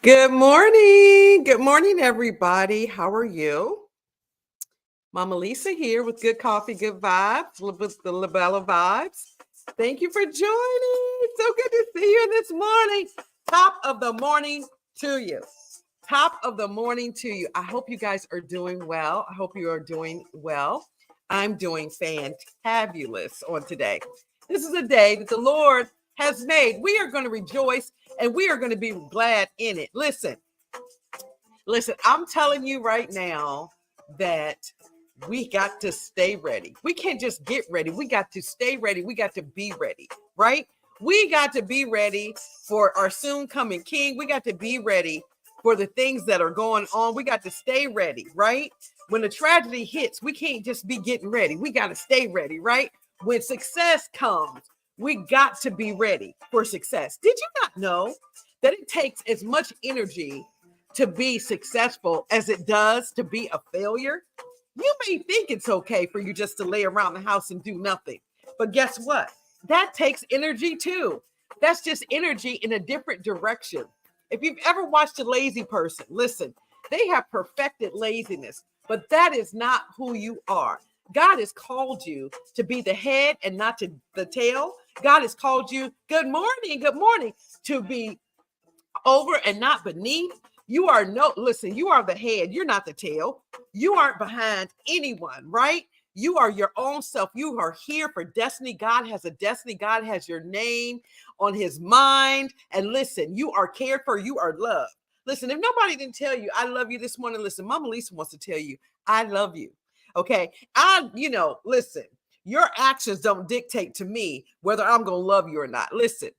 Good morning. Good morning, everybody. How are you? Mama Lisa here with Good Coffee, Good Vibes, with the Labella Vibes. Thank you for joining. So good to see you this morning. Top of the morning to you. Top of the morning to you. I hope you guys are doing well. I hope you are doing well. I'm doing fantabulous on today. This is a day that the Lord has made. We are going to rejoice and we are going to be glad in it. Listen, I'm telling you right now that we got to stay ready. We can't just get ready. We got to stay ready. We got to be ready, right? We got to be ready for our soon coming King. We got to be ready for the things that are going on. We got to stay ready, right? When the tragedy hits, we can't just be getting ready. We got to stay ready, right? When success comes, we got to be ready for success. Did you not know that it takes as much energy to be successful as it does to be a failure? You may think it's okay for you just to lay around the house and do nothing. But guess what? That takes energy too. That's just energy in a different direction. If you've ever watched a lazy person, listen, they have perfected laziness, but that is not who you are. God has called you to be the head and not to the tail. God has called you, good morning, to be over and not beneath. You are you are the head. You're not the tail. You aren't behind anyone, right? You are your own self. You are here for destiny. God has a destiny. God has your name on his mind. And listen, you are cared for. You are loved. Listen, if nobody didn't tell you, I love you this morning, listen, Mama Lisa wants to tell you, I love you. Okay. Listen, your actions don't dictate to me whether I'm going to love you or not. Listen,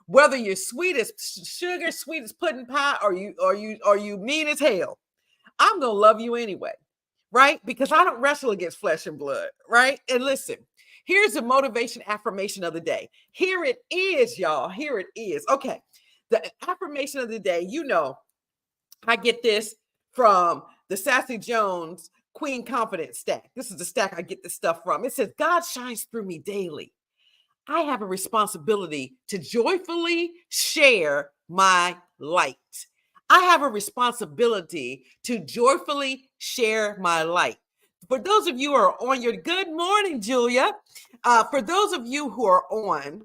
whether you're sweet as sugar, sweet as pudding pie, or you mean as hell, I'm gonna love you anyway, right? Because I don't wrestle against flesh and blood, right? And listen, here's the motivation affirmation of the day. Here it is, y'all. Here it is. Okay, the affirmation of the day. I get this from the Sassy Jones Queen Confidence stack. This is the stack I get this stuff from. It says, God shines through me daily. I have a responsibility to joyfully share my light. I have a responsibility to joyfully share my light. For those of you who are on your good morning, Julia. For those of you who are on,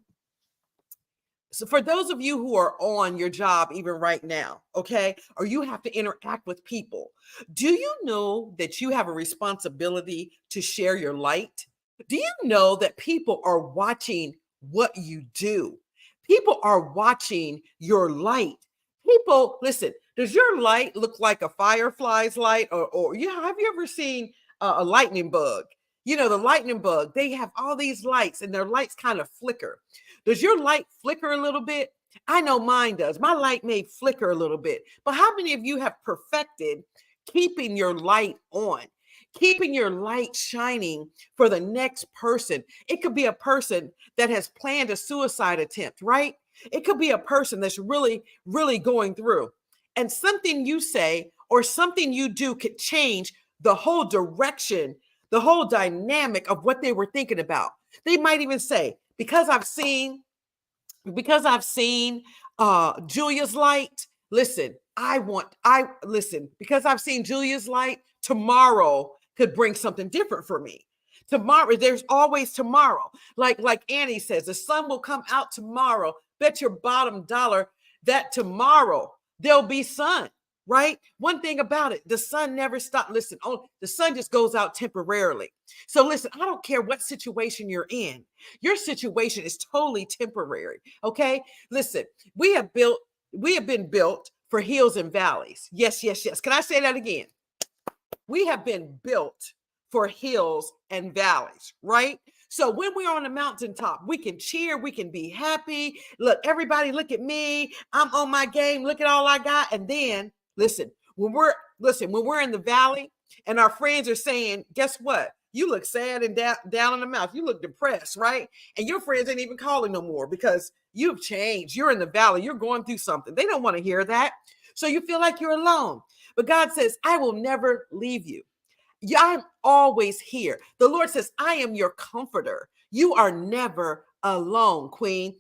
so for those of you who are on your job, even right now, okay, or you have to interact with people, do you know that you have a responsibility to share your light? Do you know that people are watching what you do? People are watching your light. People, listen, does your light look like a firefly's light? Or yeah, have you ever seen a lightning bug? You know, the lightning bug, they have all these lights and their lights kind of flicker. Does your light flicker a little bit? I know mine does. My light may flicker a little bit. But how many of you have perfected keeping your light on? Keeping your light shining for the next person. It could be a person that has planned a suicide attempt, right? It could be a person that's really, really going through. And something you say or something you do could change the whole direction, the whole dynamic of what they were thinking about. They might even say, because I've seen Julia's light, listen, because I've seen Julia's light, tomorrow could bring something different for me. Tomorrow, there's always tomorrow. Like Annie says, the sun will come out tomorrow. Bet your bottom dollar that tomorrow there'll be sun, right? One thing about it, the sun never stops. Listen, the sun just goes out temporarily. So listen, I don't care what situation you're in. Your situation is totally temporary. Okay. Listen, we have been built for hills and valleys. Yes, yes, yes. Can I say that again? We have been built for hills and valleys, right? So when we're on the mountaintop, we can cheer, we can be happy. Look, everybody, look at me. I'm on my game. Look at all I got. And then when we're in the valley and our friends are saying, guess what? You look sad and down in the mouth. You look depressed, right? And your friends ain't even calling no more because you've changed. You're in the valley. You're going through something. They don't want to hear that. So you feel like you're alone. But God says, I will never leave you. Yeah, I'm always here. The Lord says, I am your comforter. You are never alone, Queen.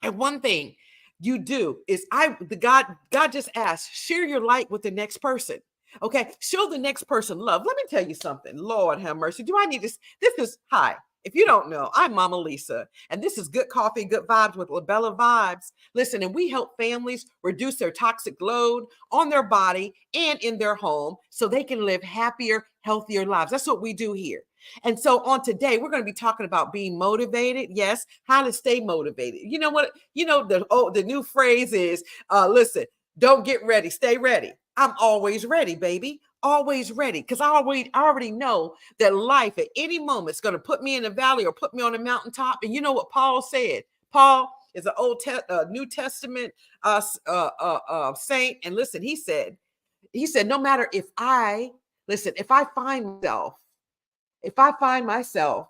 And one thing you do is God just asked, share your light with the next person. Okay. Show the next person love. Let me tell you something. Lord have mercy. Do I need this? This is hi. If you don't know, I'm Mama Lisa, and this is Good Coffee, Good Vibes with Labella Vibes. Listen, and we help families reduce their toxic load on their body and in their home so they can live happier, healthier lives. That's what we do here. And so on today, we're going to be talking about being motivated. Yes, how to stay motivated. You know what? You know, the new phrase is listen, don't get ready, stay ready. I'm always ready, baby. Always ready. Because I already know that life at any moment is going to put me in the valley or put me on a mountaintop. And you know what Paul said? Paul is an New Testament saint. And listen, he said, no matter if I find myself,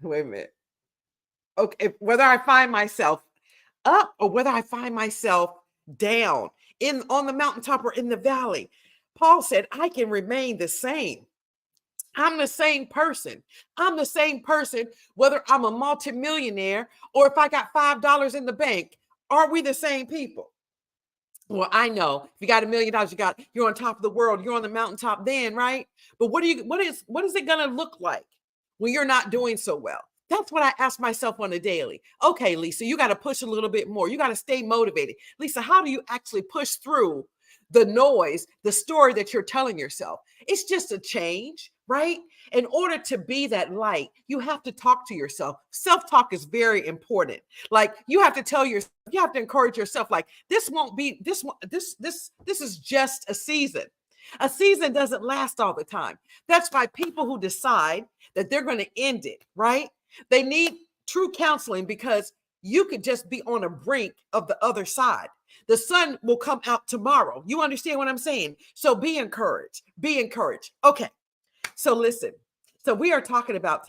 wait a minute. Okay, whether I find myself up or whether I find myself down on the mountaintop or in the valley, Paul said, I can remain the same. I'm the same person. I'm the same person, whether I'm a multimillionaire or if I got $5 in the bank. Are we the same people? Well, I know if you got $1 million, you're on top of the world, you're on the mountaintop then, right? But what is it going to look like when you're not doing so well? That's what I ask myself on a daily. Okay, Lisa, you got to push a little bit more. You got to stay motivated. Lisa, how do you actually push through the noise, the story that you're telling yourself? It's just a change, right? In order to be that light, you have to talk to yourself. Self-talk is very important. Like you have to encourage yourself. Like this is just a season. A season doesn't last all the time. That's why people who decide that they're going to end it, right? They need true counseling because you could just be on a brink of the other side. The sun will come out tomorrow. You understand what I'm saying? So be encouraged. Be encouraged. Okay. So listen. So we are talking about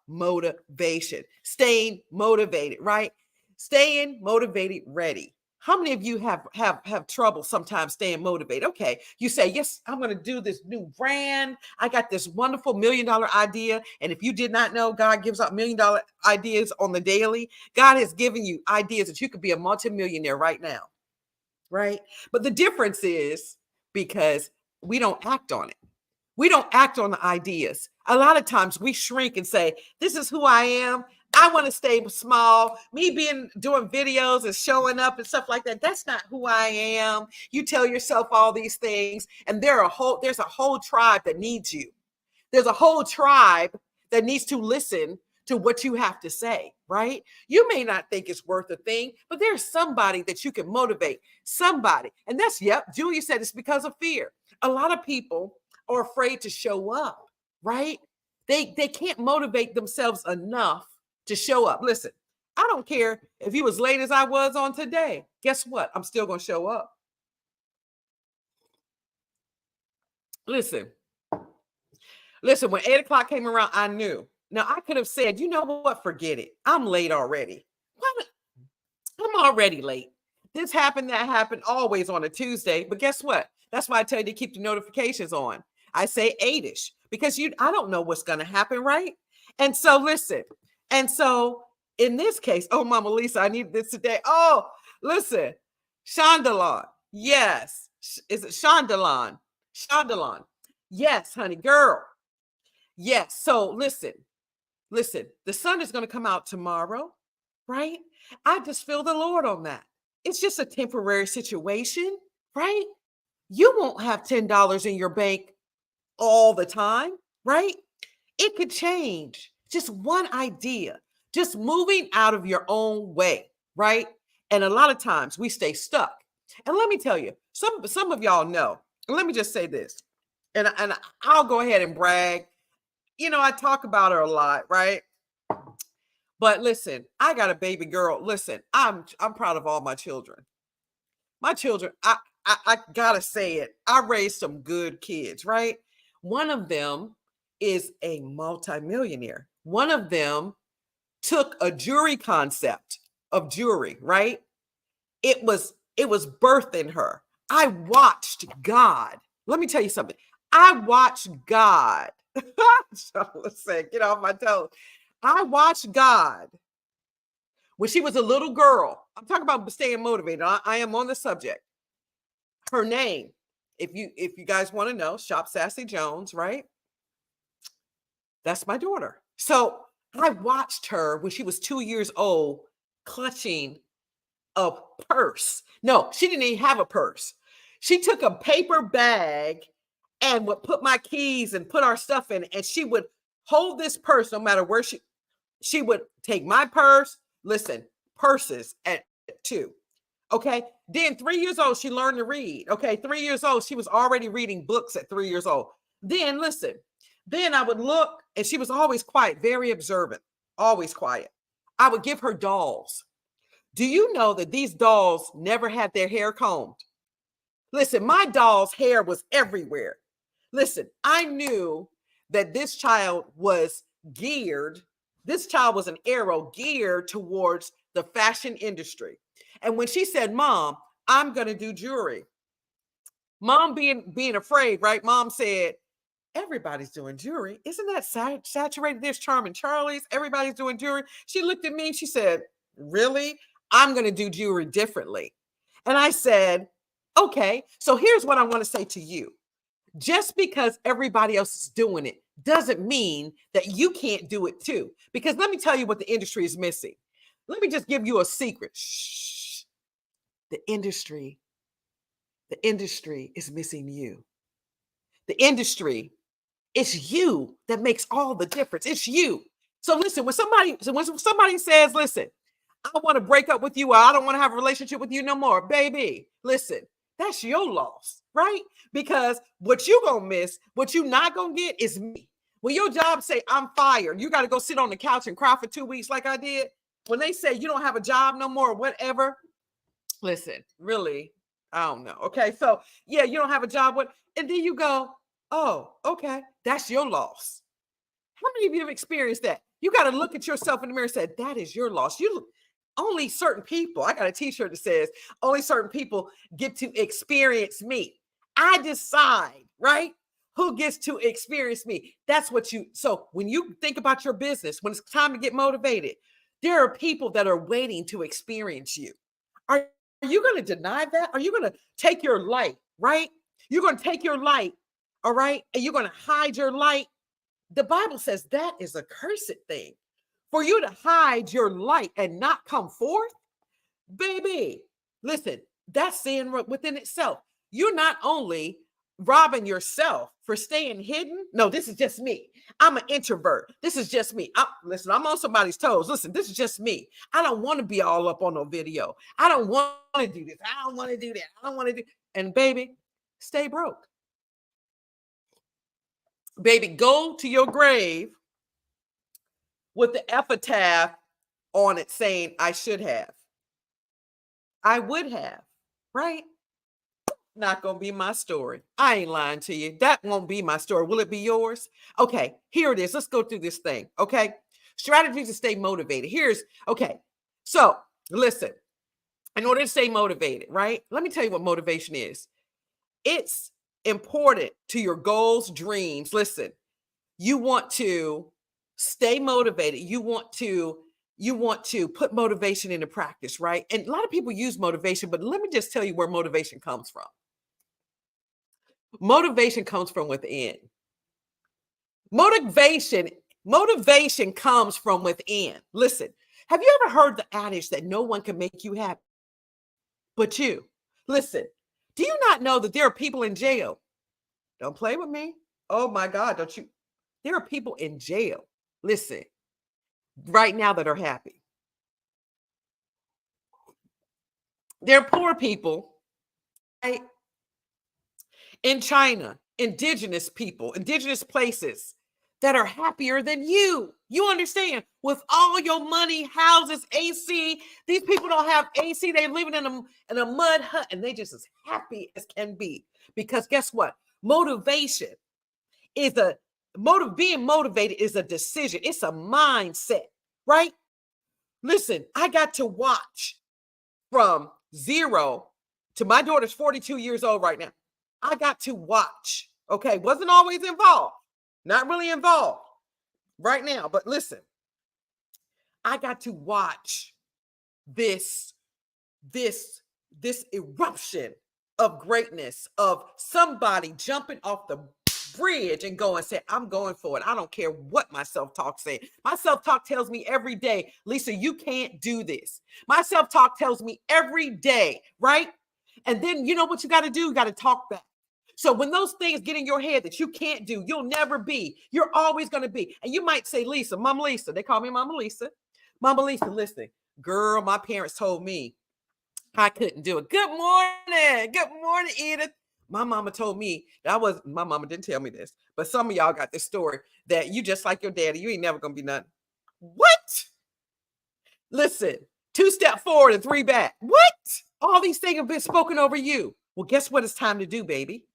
motivation, staying motivated, right? Staying motivated, ready. How many of you have trouble sometimes staying motivated? Okay, you say, yes, I'm going to do this new brand. I got this wonderful $1 million idea. And if you did not know, God gives out $1 million ideas on the daily. God has given you ideas that you could be a multimillionaire right now, right? But the difference is because we don't act on it. We don't act on the ideas. A lot of times we shrink and say, this is who I am. I want to stay small. Me doing videos and showing up and stuff like that. That's not who I am. You tell yourself all these things, and there's a whole tribe that needs you. There's a whole tribe that needs to listen to what you have to say, right? You may not think it's worth a thing, but there's somebody that you can motivate, somebody. And Julia said it's because of fear. A lot of people are afraid to show up, right? They can't motivate themselves enough to show up. Listen, I don't care if you as late as I was on today. Guess what? I'm still going to show up. Listen, when 8 o'clock came around, I knew. Now I could have said, you know what? Forget it. I'm late already. What? I'm already late. This happened, that happened, always on a Tuesday. But guess what? That's why I tell you to keep the notifications on. I say 8-ish because I don't know what's going to happen, right? And so listen. And so in this case, oh, Mama Lisa, I need this today. Oh, listen, Shondaland. Yes. Is it Shondaland? Shondaland. Yes, honey, girl. Yes. So listen, the sun is going to come out tomorrow, right? I just feel the Lord on that. It's just a temporary situation, right? You won't have $10 in your bank all the time, right? It could change. Just one idea, just moving out of your own way, right? And a lot of times we stay stuck. And let me tell you, some of y'all know. Let me just say this, and I'll go ahead and brag. You know, I talk about her a lot, right? But listen, I got a baby girl. Listen, I'm proud of all my children. My children, I gotta say it. I raised some good kids, right? One of them is a multimillionaire. One of them took a jewelry concept of jewelry, right? It was birthed in her. I watched God Let me tell you something. I watched God. Listen, get off my toes. I watched God when she was a little girl. I'm talking about staying motivated. I am on the subject. Her name, if you guys want to know, Shop Sassy Jones, right? That's my daughter. So I watched her when she was 2 years old, clutching a purse. No, she didn't even have a purse. She took a paper bag and would put my keys and put our stuff in, and she would hold this purse no matter where she would take my purse. Listen, purses at 2. Okay. Then 3 years old, she learned to read. Okay. 3 years old, she was already reading books at 3 years old. Then listen, then I would look, and she was always quiet, very observant, always quiet. I would give her dolls. Do you know that these dolls never had their hair combed? Listen, my doll's hair was everywhere. Listen, I knew that this child was an arrow geared towards the fashion industry. And when she said, Mom, I'm going to do jewelry, Mom being afraid, right? Mom said, everybody's doing jewelry. Isn't that saturated? There's Charming Charlie's. Everybody's doing jewelry. She looked at me. She said, really? I'm going to do jewelry differently. And I said, okay. So here's what I want to say to you. Just because everybody else is doing it doesn't mean that you can't do it too. Because let me tell you what the industry is missing. Let me just give you a secret. Shh. The industry is missing you. The industry, it's you that makes all the difference. It's you. So listen, when somebody says, listen, I want to break up with you, or I don't want to have a relationship with you no more, baby, listen, that's your loss, right? Because what you gonna miss, what you not gonna get is me. When your job say I'm fired, you got to go sit on the couch and cry for 2 weeks like I did. When they say you don't have a job no more or whatever, listen, really, I don't know. Okay, so yeah, you don't have a job, and then you go, oh, okay, that's your loss. How many of you have experienced that? You got to look at yourself in the mirror and say, that is your loss. Only certain people, I got a t-shirt that says, only certain people get to experience me. I decide, right? Who gets to experience me? So when you think about your business, when it's time to get motivated, there are people that are waiting to experience you. Are you going to deny that? Are you going to take your light, right? You're going to take your light, all right? And you're going to hide your light. The Bible says that is a cursed thing. For you to hide your light and not come forth, baby, listen, that's sin within itself. You're not only robbing yourself for staying hidden. No, this is just me. I'm an introvert. This is just me. Listen, I'm on somebody's toes. Listen, this is just me. I don't want to be all up on no video. I don't want to do this. I don't want to do that. I don't want to do. And baby, stay broke. Baby, go to your grave with the epitaph on it saying, I should have. I would have, right? Not going to be my story. I ain't lying to you. That won't be my story. Will it be yours? Okay, here it is. Let's go through this thing, okay? Strategies to stay motivated. Okay. So listen, in order to stay motivated, right? Let me tell you what motivation is. It's important to your goals, dreams. Listen, you want to stay motivated. You want to put motivation into practice, right? And a lot of people use motivation, but let me just tell you where motivation comes from. Motivation comes from within. Motivation comes from within. Listen, have you ever heard the adage that no one can make you happy but you? Listen, do you not know that there are people in jail? Don't play with me. Oh my God, don't you? There are people in jail, listen, right now that are happy. There are poor people, right? In China, indigenous people, indigenous places that are happier than you. You understand? With all your money, houses, AC, these people don't have AC. They're living in a mud hut, and they just as happy as can be. Because guess what? Motivation is being motivated is a decision. It's a mindset, right? Listen, I got to watch from 0 to my daughter's 42 years old right now. I got to watch. Okay. Wasn't always involved. Not really involved right now. But listen, I got to watch this this this eruption of greatness of somebody jumping off the bridge and going say, I'm going for it. I don't care what my self-talk says. My self-talk tells me every day, Lisa, you can't do this. My self-talk tells me every day, right? And then you know what you got to do? You got to talk back. So when those things get in your head that you can't do, you'll never be, you're always going to be. And you might say, Lisa, Mama Lisa, they call me Mama Lisa. Mama Lisa, listen, girl, my parents told me I couldn't do it. Good morning. Good morning, Edith. My mama told me my mama didn't tell me this, but some of y'all got this story that you just like your daddy. You ain't never going to be nothing. What? Listen, 2 step forward and 3 back. What? All these things have been spoken over you. Well, guess what it's time to do, baby?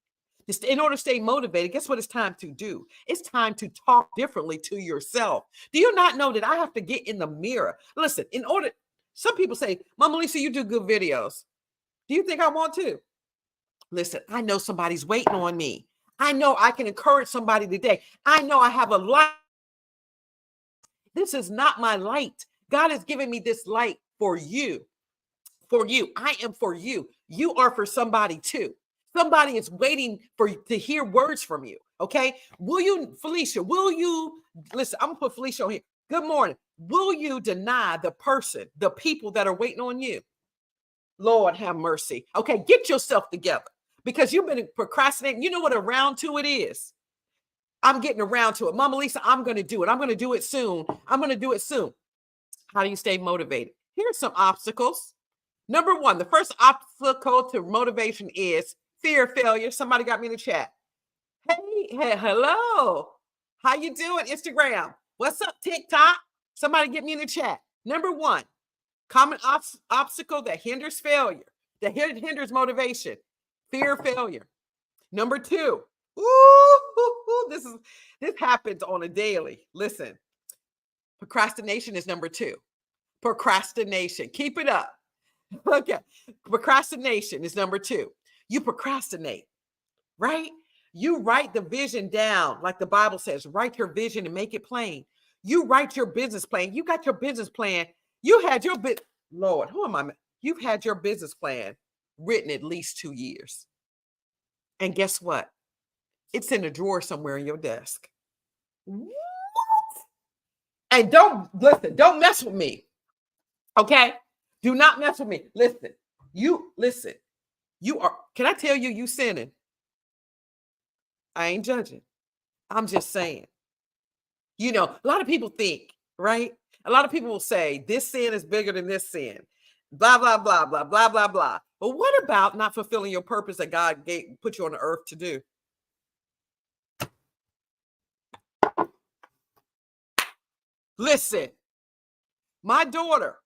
Just in order to stay motivated, guess what it's time to do? It's time to talk differently to yourself. Do you not know that I have to get in the mirror? Listen, some people say, Mama Lisa, you do good videos. Do you think I want to? Listen, I know somebody's waiting on me. I know I can encourage somebody today. I know I have a light. This is not my light. God has given me this light for you. For you. I am for you. You are for somebody too. Somebody is waiting to hear words from you. Okay. Felicia, listen, I'm gonna put Felicia on here. Good morning. Will you deny the people that are waiting on you? Lord have mercy. Okay. Get yourself together because you've been procrastinating. You know what around to it is? I'm getting around to it. Mama Lisa, I'm going to do it. I'm going to do it soon. I'm going to do it soon. How do you stay motivated? Here's some obstacles. Number 1, the first obstacle to motivation is fear of failure. Somebody got me in the chat. Hey, hello. How you doing, Instagram? What's up, TikTok? Somebody get me in the chat. Number 1, common obstacle that hinders failure, that hinders motivation, fear of failure. Number 2, this happens on a daily. Listen, procrastination is number 2. Procrastination. Keep it up. Okay. Procrastination is number 2. You procrastinate, right? You write the vision down, like the Bible says, write your vision and make it plain. You write your business plan. You got your business plan. You had your Lord, who am I? You've had your business plan written at least 2 years. And guess what? It's in a drawer somewhere in your desk. What? And don't mess with me. Okay? Do not mess with me. Listen. You are, can I tell you sinning? I ain't judging. I'm just saying. You know, a lot of people think, right? A lot of people will say this sin is bigger than this sin. Blah, blah, blah, blah, blah, blah, blah. But what about not fulfilling your purpose that God put you on the earth to do? Listen, my daughter,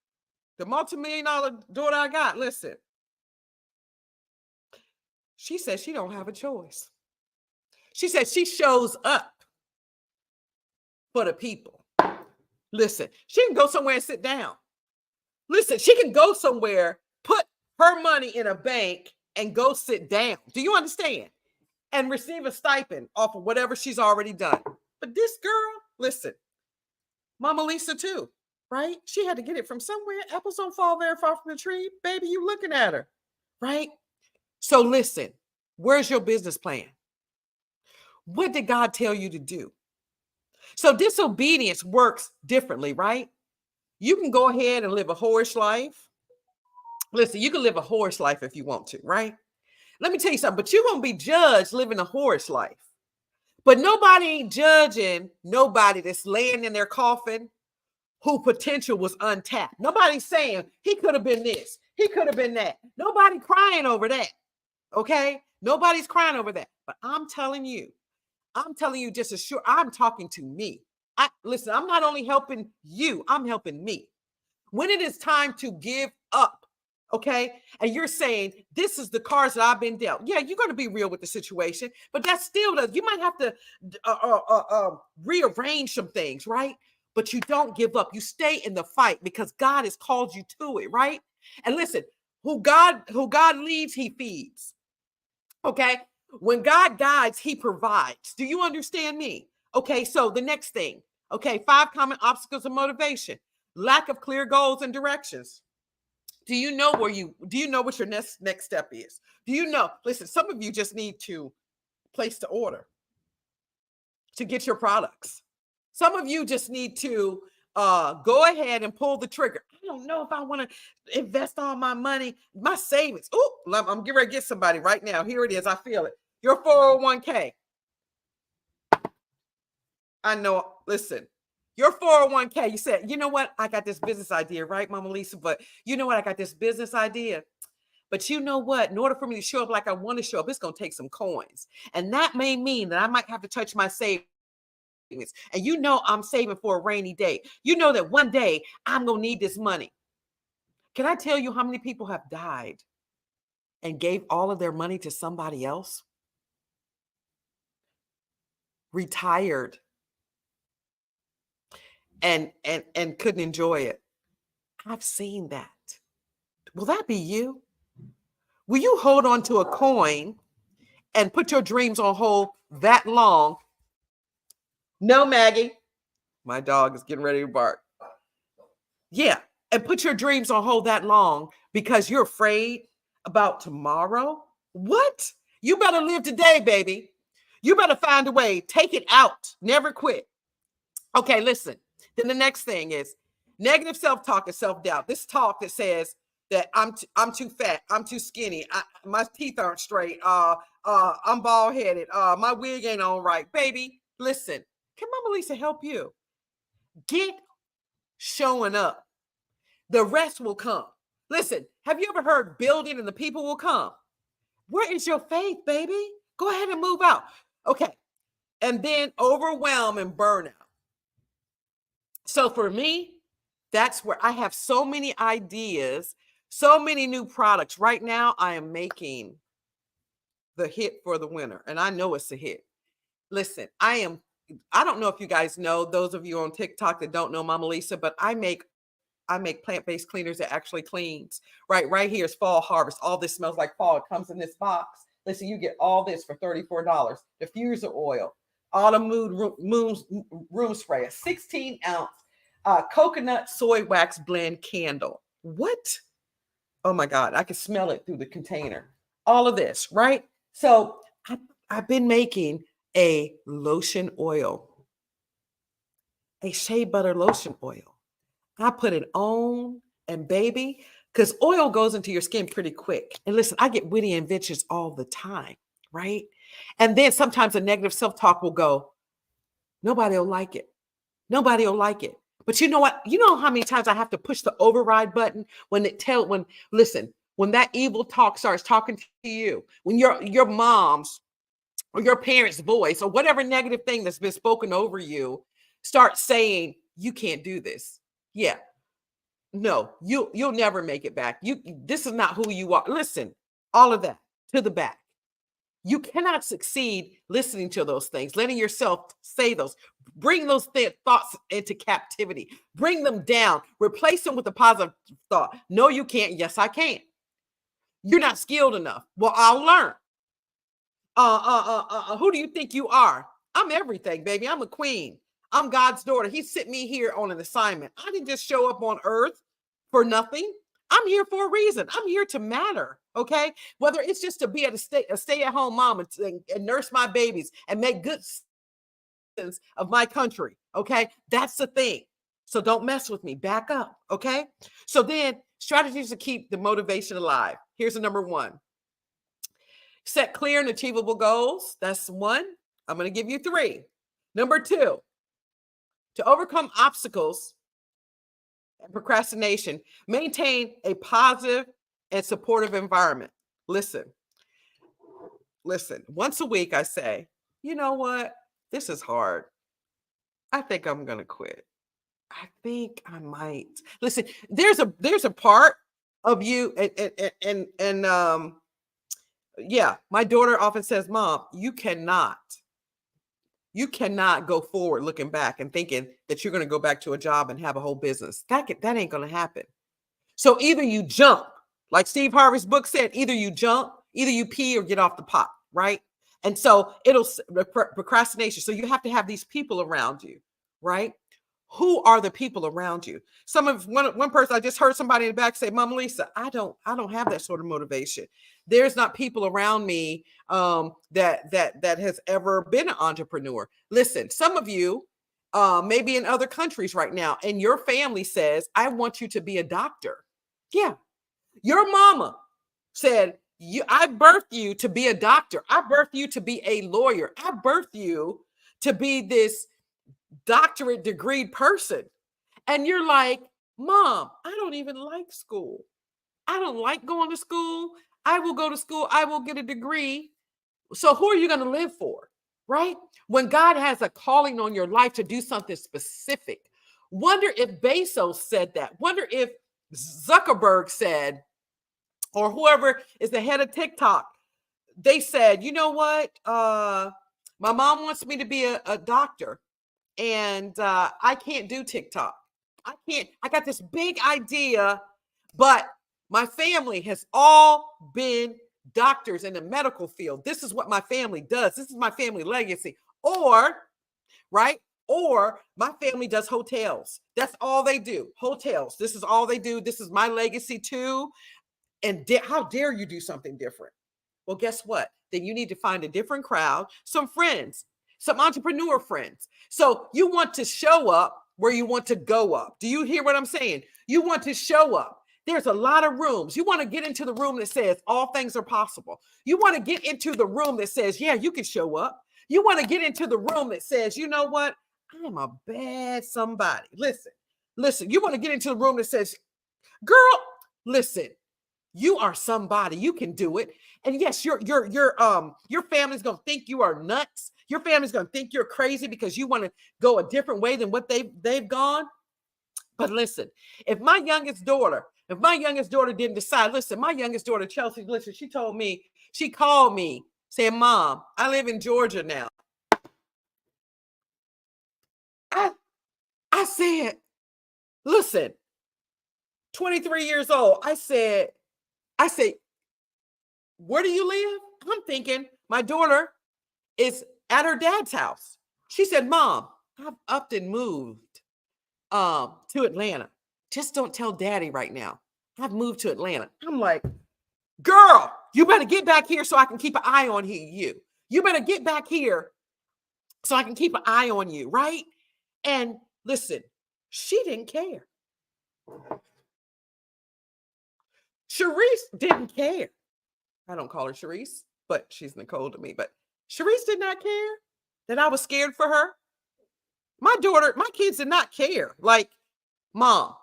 the multi-million-dollar daughter I got, listen, she says she don't have a choice. She says she shows up for the people. Listen, she can go somewhere and sit down. Listen, she can go somewhere, put her money in a bank and go sit down. Do you understand? And receive a stipend off of whatever she's already done. But this girl, listen, Mama Lisa too, right? She had to get it from somewhere. Apples don't fall very far from the tree. Baby, you looking at her, right? So listen, where's your business plan? What did God tell you to do? So disobedience works differently, right? You can go ahead and live a whorish life. Listen, you can live a whorish life if you want to, right? Let me tell you something, but you're going to be judged living a whorish life. But nobody ain't judging nobody that's laying in their coffin who potential was untapped. Nobody's saying he could have been this. He could have been that. Nobody crying over that. Okay? Nobody's crying over that. But I'm telling you just as sure I'm talking to me. Listen, I'm not only helping you, I'm helping me. When it is time to give up, okay, and you're saying, this is the cards that I've been dealt. Yeah, you're going to be real with the situation, but that still does. You might have to rearrange some things, right? But you don't give up. You stay in the fight because God has called you to it, right? And listen, who God leads, he feeds. Okay? When God guides, he provides. Do you understand me? Okay, so the next thing. Okay, 5 common obstacles of motivation. Lack of clear goals and directions. Do you know what your next step is? Do you know? Listen, some of you just need to place the order to get your products. Some of you just need to go ahead and pull the trigger. I don't know if I want to invest all my money, my savings. Oh, I'm getting ready to get somebody right now. Here it is. I feel it. Your 401k. I know. Listen, your 401k. You said, you know what? I got this business idea, right, Mama Lisa? But you know what? I got this business idea. But you know what? In order for me to show up like I want to show up, it's going to take some coins. And that may mean that I might have to touch my savings. And you know, I'm saving for a rainy day. You know that one day I'm going to need this money. Can I tell you how many people have died and gave all of their money to somebody else? Retired and couldn't enjoy it. I've seen that. Will that be you? Will you hold on to a coin and put your dreams on hold that long? No, Maggie. My dog is getting ready to bark. Yeah. And put your dreams on hold that long because you're afraid about tomorrow? What? You better live today, baby. You better find a way. Take it out. Never quit. Okay, listen. Then the next thing is negative self-talk and self-doubt. This talk that says that I'm too fat, I'm too skinny, my teeth aren't straight, I'm bald-headed, my wig ain't on right. Baby, listen. Can Mama Lisa help you? Get showing up. The rest will come. Listen, have you ever heard building and the people will come? Where is your faith, baby? Go ahead and move out. Okay. And then overwhelm and burnout. So for me, that's where I have so many ideas, so many new products. Right now, I am making the hit for the winter, and I know it's a hit. Listen, I don't know if you guys know, those of you on TikTok that don't know Mama Lisa, but I make plant-based cleaners that actually cleans. Right here is fall harvest. All this smells like fall. It comes in this box. Listen, you get all this for $34. Diffuser oil, autumn room spray, a 16-ounce coconut soy wax blend candle. What? Oh my God, I can smell it through the container. All of this, right? So I've been making a lotion oil, a shea butter lotion oil. I put it on, and baby, because oil goes into your skin pretty quick. And listen, I get witty inventions all the time, right? And then sometimes a negative self-talk will go, nobody will like it. Nobody will like it. But you know what? You know how many times I have to push the override button when that evil talk starts talking to you, when your mom's or your parents' voice or whatever negative thing that's been spoken over you starts saying, you can't do this. Yeah. No, you'll never make it back. This is not who you are. Listen, all of that to the back. You cannot succeed listening to those things, letting yourself say those, bring those thoughts into captivity, bring them down, replace them with a positive thought. No, you can't. Yes, I can. You're not skilled enough. Well, I'll learn. Who do you think you are? I'm everything, baby. I'm a queen. I'm God's daughter. He sent me here on an assignment. I didn't just show up on earth for nothing. I'm here for a reason. I'm here to matter. Okay. Whether it's just to be a stay-at-home mom and nurse my babies and make good citizens of my country. Okay. That's the thing. So don't mess with me. Back up. Okay. So then strategies to keep the motivation alive. Here's the number 1. Set clear and achievable goals. That's 1. I'm going to give you 3. Number 2, to overcome obstacles and procrastination, maintain a positive and supportive environment. Listen, once a week I say, you know what? This is hard. I think I'm going to quit. I think I might. Listen, there's a part of you and yeah, my daughter often says, Mom, you cannot go forward looking back and thinking that you're going to go back to a job and have a whole business. That ain't going to happen. So either you jump, like Steve Harvey's book said, either you jump, either you pee or get off the pot, right? And so procrastination. So you have to have these people around you, right? Who are the people around you? One person, I just heard somebody in the back say, Mama Lisa, I don't have that sort of motivation. There's not people around me that has ever been an entrepreneur. Listen, some of you maybe in other countries right now, and your family says, I want you to be a doctor. Yeah. Your mama said, I birthed you to be a doctor. I birthed you to be a lawyer. I birthed you to be this doctorate degree person. And you're like, Mom, I don't even like school. I don't like going to school. I will go to school. I will get a degree. So who are you going to live for? Right? When God has a calling on your life to do something specific. Wonder if Bezos said that. Wonder if Zuckerberg said, or whoever is the head of TikTok, they said, you know what? My mom wants me to be a doctor, and I can't do TikTok. I can't. I got this big idea, but my family has all been doctors in the medical field. This is what my family does. This is my family legacy. Or, right? Or my family does hotels. That's all they do. Hotels. This is all they do. This is my legacy too. And how dare you do something different? Well, guess what? Then you need to find a different crowd, some friends, some entrepreneur friends. So you want to show up where you want to go up. Do you hear what I'm saying? You want to show up. There's a lot of rooms. You want to get into the room that says all things are possible. You want to get into the room that says, yeah, you can show up. You want to get into the room that says, you know what? I'm a bad somebody. Listen, you want to get into the room that says, girl, listen, you are somebody. You can do it. And yes, your family's going to think you are nuts. Your family's going to think you're crazy because you want to go a different way than what they've gone. But listen, if my youngest daughter didn't decide, listen, my youngest daughter, Chelsea, listen, she called me saying, Mom, I live in Georgia now. I said, listen, 23 years old. I said, where do you live? I'm thinking my daughter is at her dad's house. She said, Mom, I've upped and moved to Atlanta. Just don't tell Daddy right now. I've moved to Atlanta. I'm like, girl, you better get back here so I can keep an eye on you. You better get back here so I can keep an eye on you, right? And listen, she didn't care. Sharice didn't care. I don't call her Sharice, but she's Nicole to me. But Sharice did not care that I was scared for her. My kids did not care. Like, Mom,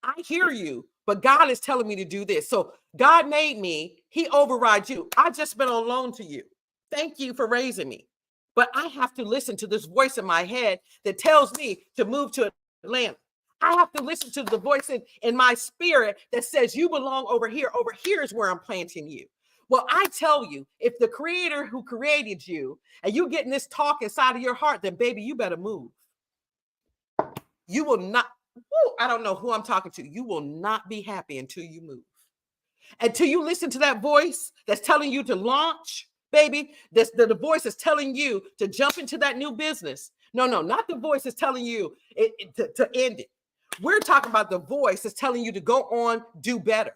I hear you, but God is telling me to do this. So God made me. He overrides you. I've just been on loan to you. Thank you for raising me. But I have to listen to this voice in my head that tells me to move to Atlanta. I have to listen to the voice in my spirit that says you belong over here. Over here is where I'm planting you. Well, I tell you, if the creator who created you and you getting this talk inside of your heart, then baby, you better move. You will not, I don't know who I'm talking to. You will not be happy until you move. Until you listen to that voice that's telling you to launch, baby, the voice is telling you to jump into that new business. No, not the voice is telling you to end it. We're talking about the voice that's telling you to go on, do better.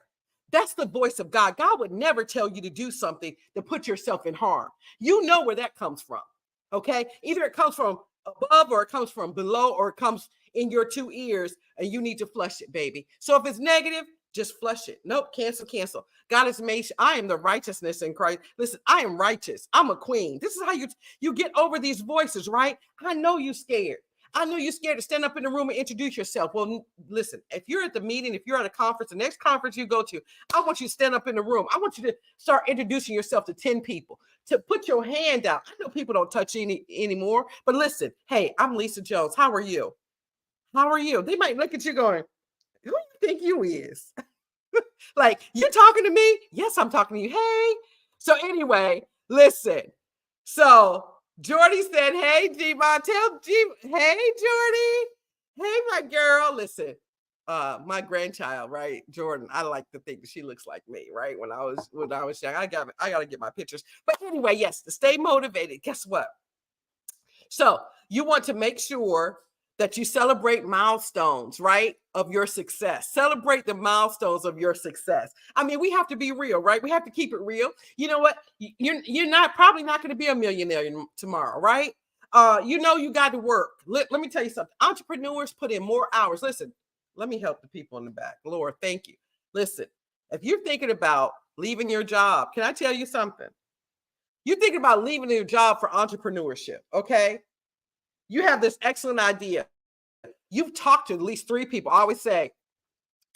That's the voice of God. God would never tell you to do something to put yourself in harm. You know where that comes from, okay? Either it comes from above or it comes from below or it comes in your two ears and you need to flush it, baby. So if it's negative, just flush it. Nope, cancel. God has made, I am the righteousness in Christ. Listen, I am righteous. I'm a queen. This is how you get over these voices, right? I know you're scared. I know you're scared to stand up in the room and introduce yourself. Well, listen, if you're at the meeting, if you're at a conference, the next conference you go to, I want you to stand up in the room. I want you to start introducing yourself to 10 people, to put your hand out. I know people don't touch anymore, but listen, hey, I'm Lisa Jones. How are you? How are you? They might look at you going, who do you think you is? Like, you're talking to me? Yes, I'm talking to you. Hey. So anyway, listen. So Jordy said, hey, G-Mon, tell G, hey, Jordy. Hey, my girl. Listen, my grandchild, right, Jordan, I like to think that she looks like me, right? When I was young, I gotta get my pictures. But anyway, yes, to stay motivated. Guess what? So you want to make sure that you celebrate milestones, right, of your success. Celebrate the milestones of your success. I mean, we have to be real, right? We have to keep it real. You know what? You're not probably not going to be a millionaire tomorrow, right? You know you got to work. Let me tell you something. Entrepreneurs put in more hours. Listen, let me help the people in the back. Lord, thank you. Listen, if you're thinking about leaving your job, can I tell you something? You're thinking about leaving your job for entrepreneurship, okay? You have this excellent idea. You've talked to at least 3 people. I always say,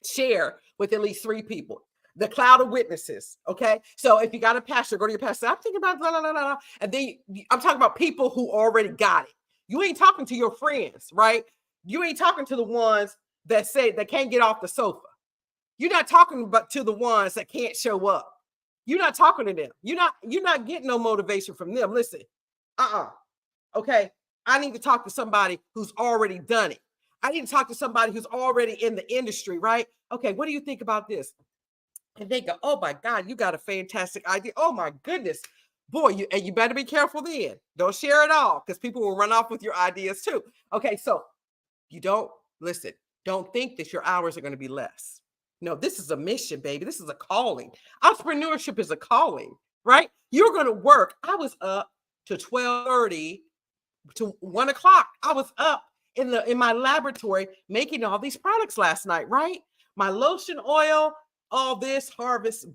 share with at least 3 people. The cloud of witnesses, okay? So if you got a pastor, go to your pastor. I'm thinking about blah, blah, blah, blah. And then I'm talking about people who already got it. You ain't talking to your friends, right? You ain't talking to the ones that say they can't get off the sofa. You're not talking about to the ones that can't show up. You're not talking to them. You're not getting no motivation from them. Listen, okay. I need to talk to somebody who's already done it. I need to talk to somebody who's already in the industry, right? Okay, what do you think about this? And they go, oh my God, you got a fantastic idea. Oh my goodness. Boy, you better be careful then. Don't share it all because people will run off with your ideas too. Okay, so you don't think that your hours are going to be less. No, this is a mission, baby. This is a calling. Entrepreneurship is a calling, right? You're going to work. I was up to 12:30 to 1 o'clock. I was up in my laboratory making all these products last night, right? My lotion oil, all this harvest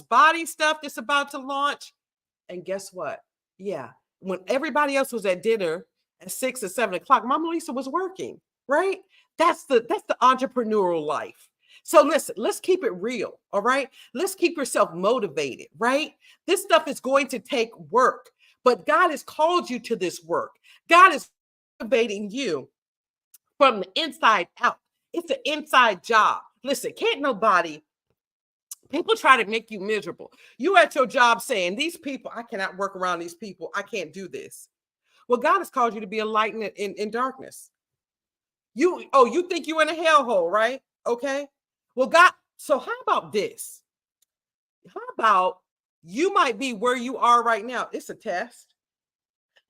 body stuff that's about to launch. And guess what? Yeah, when everybody else was at dinner at 6 or 7 o'clock, Mama Lisa was working, right? That's the entrepreneurial life. So listen, let's keep it real, all right? Let's keep yourself motivated, right? This stuff is going to take work, but God has called you to this work. God is motivating you from the inside out. It's an inside job. Listen, people try to make you miserable. You at your job saying, these people, I cannot work around these people. I can't do this. Well, God has called you to be a light in darkness. You think you're in a hellhole, right? Okay. Well, so how about this? How about you might be where you are right now? It's a test.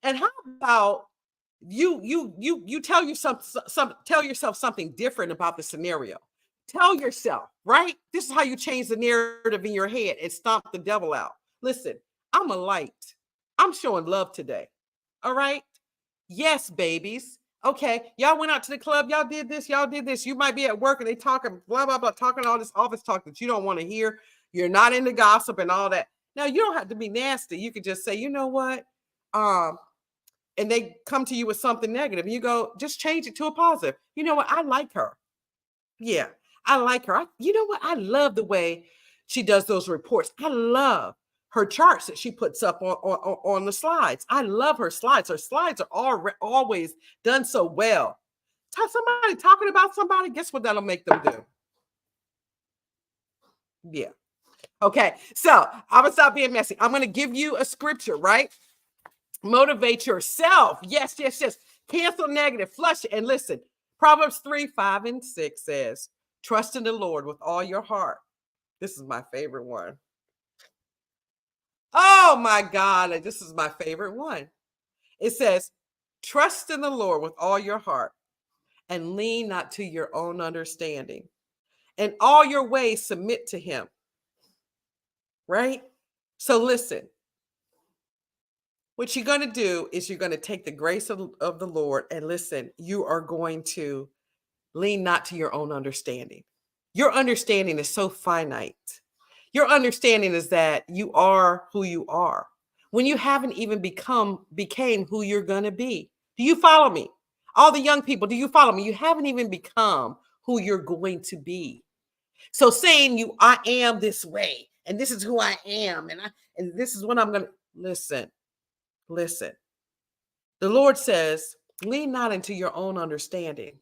And how about you tell yourself something different about the scenario. Tell yourself, right? This is how you change the narrative in your head and stomp the devil out. Listen, I'm a light. I'm showing love today. All right? Yes, babies. Okay, y'all went out to the club, y'all did this, You might be at work and they talking blah, blah, blah, talking all this office talk that you don't want to hear. You're not into gossip and all that. Now, you don't have to be nasty. You could just say, you know what? And they come to you with something negative. And you go, just change it to a positive. You know what? I like her. Yeah, I like her. You know what? I love the way she does those reports. I love her charts that she puts up on the slides. I love her slides. Her slides are always done so well. Somebody talking about somebody, guess what that'll make them do? Yeah. Okay, so I'm going to stop being messy. I'm going to give you a scripture, right? Motivate yourself. Yes. Cancel negative, flush it. And listen, Proverbs 3, 5, and 6 says, trust in the Lord with all your heart. This is my favorite one. Oh my God, this is my favorite one. It says, trust in the Lord with all your heart and lean not to your own understanding. And all your ways submit to him. Right? So listen, what you're going to do is you're going to take the grace of the Lord and listen, you are going to lean not to your own understanding. Your understanding is so finite. Your understanding is that you are who you are when you haven't even became who you're going to be. Do you follow me? All the young people, do you follow me? You haven't even become who you're going to be. So saying I am this way and this is who I am and this is what I'm going to listen. The Lord says, lean not into your own understanding,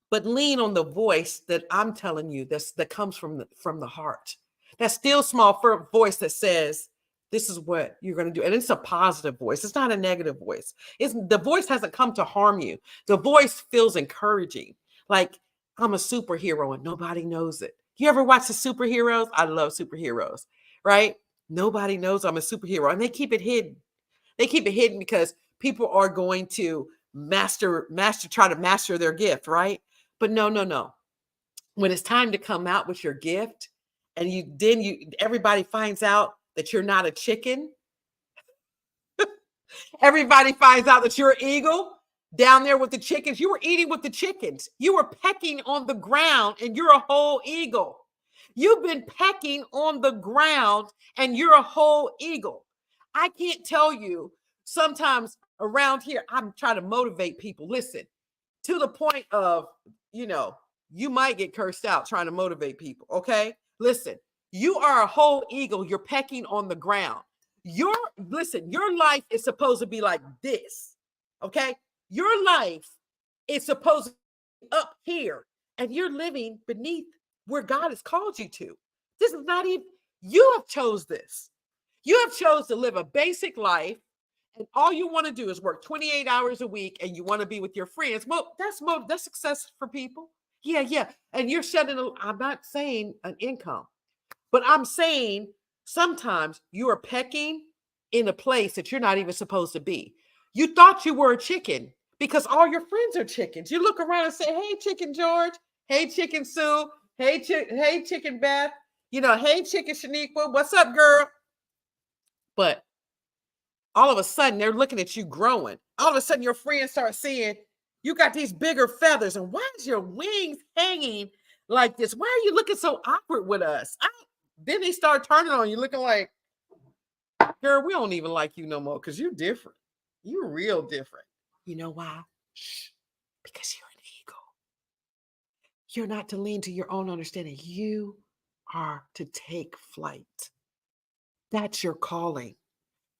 but lean on the voice that I'm telling you that comes from the heart. That still small voice that says, this is what you're going to do. And it's a positive voice. It's not a negative voice. The voice hasn't come to harm you. The voice feels encouraging. Like, I'm a superhero and nobody knows it. You ever watch the superheroes? I love superheroes, right? Nobody knows I'm a superhero and they keep it hidden. They keep it hidden because people are going to try to master their gift, right? But no. When it's time to come out with your gift and everybody finds out that you're not a chicken, everybody finds out that you're an eagle down there with the chickens. You were eating with the chickens. You were pecking on the ground and you're a whole eagle. You've been pecking on the ground and you're a whole eagle. I can't tell you, sometimes around here, I'm trying to motivate people. Listen, to the point of, you might get cursed out trying to motivate people. Okay. Listen, you are a whole eagle. You're pecking on the ground. Your life is supposed to be like this. Okay. Your life is supposed to be up here and you're living beneath where God has called you to. This is not even, you have chose this. You have chose to live a basic life and all you want to do is work 28 hours a week and you want to be with your friends. Well, that's success for people. Yeah. And you're I'm not saying an income, but I'm saying sometimes you are pecking in a place that you're not even supposed to be. You thought you were a chicken because all your friends are chickens. You look around and say, hey, Chicken George. Hey, Chicken Sue. Hey, Chicken Beth. Hey, Chicken Shaniqua. What's up, girl? But all of a sudden, they're looking at you growing. All of a sudden, your friends start seeing you got these bigger feathers. And why is your wings hanging like this? Why are you looking so awkward with us? Then they start turning on you, looking like, girl, we don't even like you no more because you're different. You're real different. You know why? Because you're an eagle. You're not to lean to your own understanding. You are to take flight. That's your calling.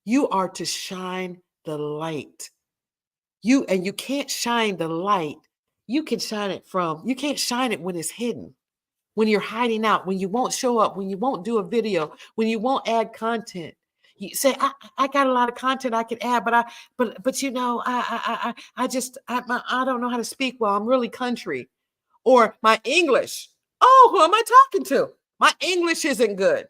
You are to shine the light. You can't shine the light. You can't shine it when it's hidden, when you're hiding out, when you won't show up, when you won't do a video, when you won't add content. You say, I got a lot of content I could add, but I don't know how to speak well. I'm really country. Or my English. Oh, who am I talking to? My English isn't good.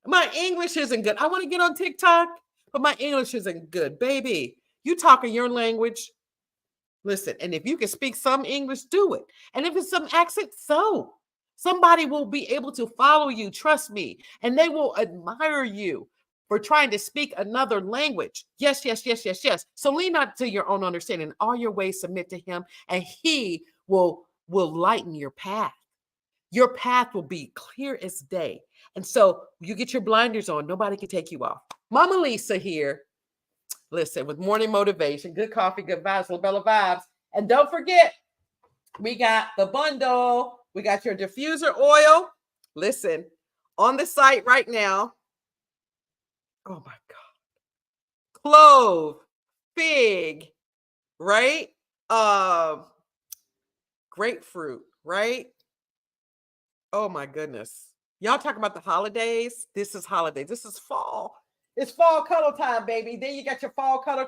I want to get on TikTok, but my English isn't good. Baby, you talking your language. Listen, and if you can speak some English, do it. And if it's some accent, so somebody will be able to follow you, trust me, and they will admire you for trying to speak another language. Yes. So lean not to your own understanding. All your ways submit to him, and he will lighten your path. Your path will be clear as day. And so you get your blinders on. Nobody can take you off. Mama Lisa here. Listen, with morning motivation, good coffee, good vibes, Labella vibes. And don't forget, we got the bundle. We got your diffuser oil. Listen, on the site right now. Oh my God. Clove, fig, right? Grapefruit, right? Oh my goodness. Y'all talking about the holidays? This is holidays. This is fall. It's fall cuddle time, baby. Then you got your fall cuddle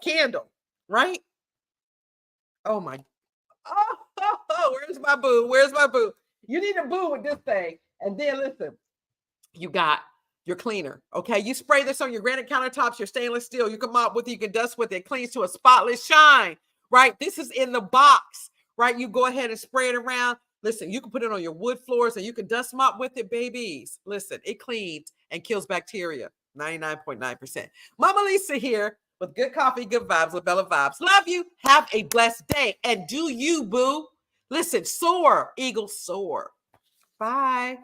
candle, right? Oh my. Where's my boo? Where's my boo? You need a boo with this thing. And then listen, you got your cleaner. Okay. You spray this on your granite countertops, your stainless steel. You can mop with it, you can dust with it. It cleans to a spotless shine, right? This is in the box, right? You go ahead and spray it around. Listen, you can put it on your wood floors and you can dust mop with it, babies. Listen, it cleans and kills bacteria. 99.9%. Mama Lisa here with good coffee, good vibes, Labella vibes. Love you. Have a blessed day. And do you, boo. Listen, soar, eagle, soar. Bye.